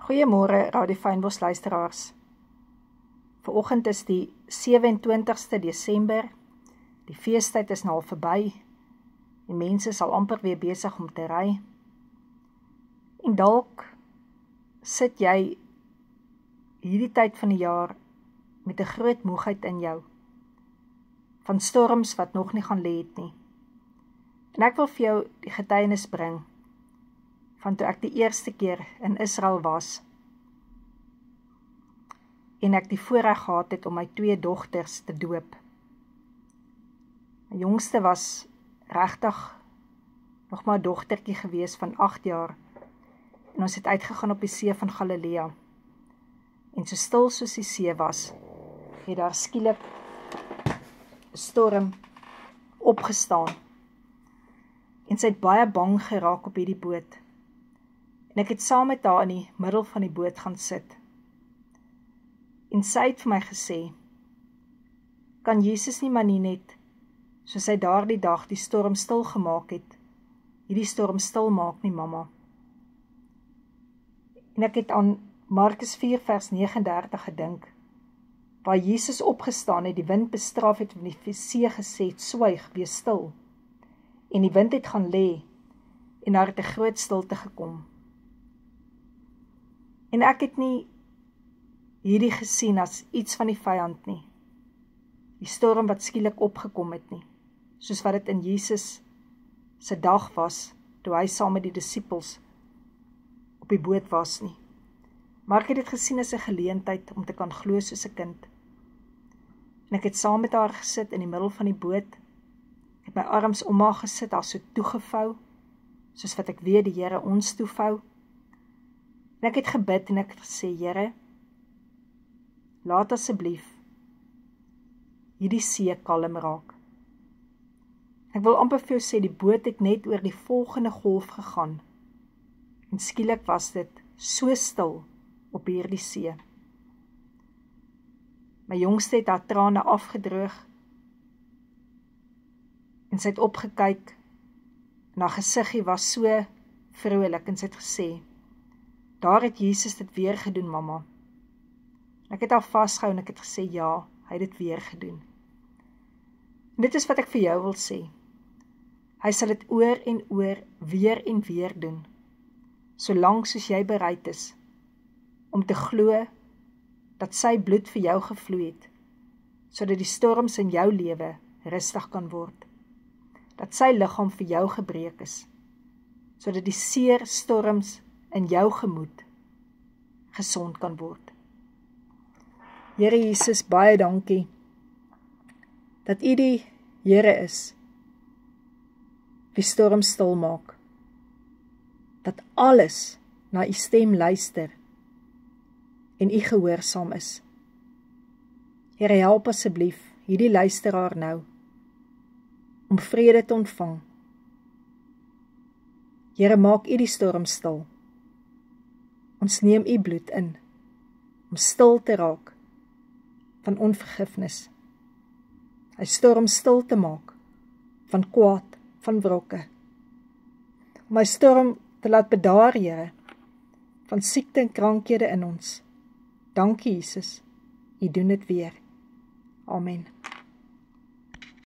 Goeiemôre Radio Fynbos luisteraars. Vanoggend is die 27ste Desember. Die feestyd is nou al verby. Die mense is al amper weer besig om te ry. En dalk sit jy hierdie tyd van die jaar met 'n groot moegheid in jou. Van storms wat nog nie gaan lê het nie. En ek wil vir jou die getuienis bring van toe ek die eerste keer in Israel was en ek die voorreg gehad het om my 2 dogters te doop. My jongste was regtig nog maar 'n dogtertjie gewees van 8 jaar en ons het uitgegaan op die see van Galilea. En so stil soos die see was, het daar skielik 'n storm opgestaan. En sy het baie bang geraak op hierdie boot. En ek het saam met haar in die middel van die boot gaan sit. En sy het vir my gesê, kan Jesus nie maar nie net, soos hy daardie dag die storm stil gemaak het, hierdie storm stil maak nie, mamma. En ek het aan Markus 4 vers 39 gedink, waar Jesus opgestaan het, die wind bestraf het, en die see gesê het, swyg, wees stil. En die wind het gaan lê, en daar het 'n groot stilte gekom. En ek het nie hierdie gesien as iets van die vyand nie. Die storm wat skielik opgekom het nie, soos wat dit in Jesus se dag was, toe hy saam met die disippels op die boot was nie. Maar ek het dit gesien as 'n geleentheid om te kan glo soos 'n kind. En ek het saam met haar gesit in die middel van die boot, het my arms om haar gesit, haar so toegevou, soos wat ek weet die Here ons toevou. En ek het gebid en ek het gesê, Here, laat asseblief hierdie see kalm raak. Ek wil amper vir jou sê, die boot het net oor die volgende golf gegaan. En skielik was dit so stil op hierdie see. My jongste het haar trane afgedroog, en sy het opgekyk, en haar gesiggie was so vrolik, en sy het gesê, daar het Jesus dit weer gedoen, mamma. Ek het haar vasgehou en ek het gesê, ja, hy het dit weer gedoen. En dit is wat ek vir jou wil sê. Hy sal dit oor en oor, weer en weer doen, solank soos jy bereid is, om te glo, dat sy bloed vir jou gevloei het, sodat die storms in jou lewe rustig kan word. Dat sy liggaam vir jou gebreek is, sodat die seer storms in jou gemoed gesond kan word. Here Jesus, baie dankie, dat U die Here is, die storm stil maak, dat alles na U stem luister, en U gehoorsaam is. Here, help asseblief hierdie luisteraar nou, om vrede te ontvang. Here, maak U die storm stil. Ons neem U bloed in, om stil te raak van onvergifnis. Hy storm stil te maak van kwaad, van wrokke. Om hy storm te laat bedaar, Here, van siekte en krankhede in ons. Dankie, Jesus, U doen dit weer. Amen.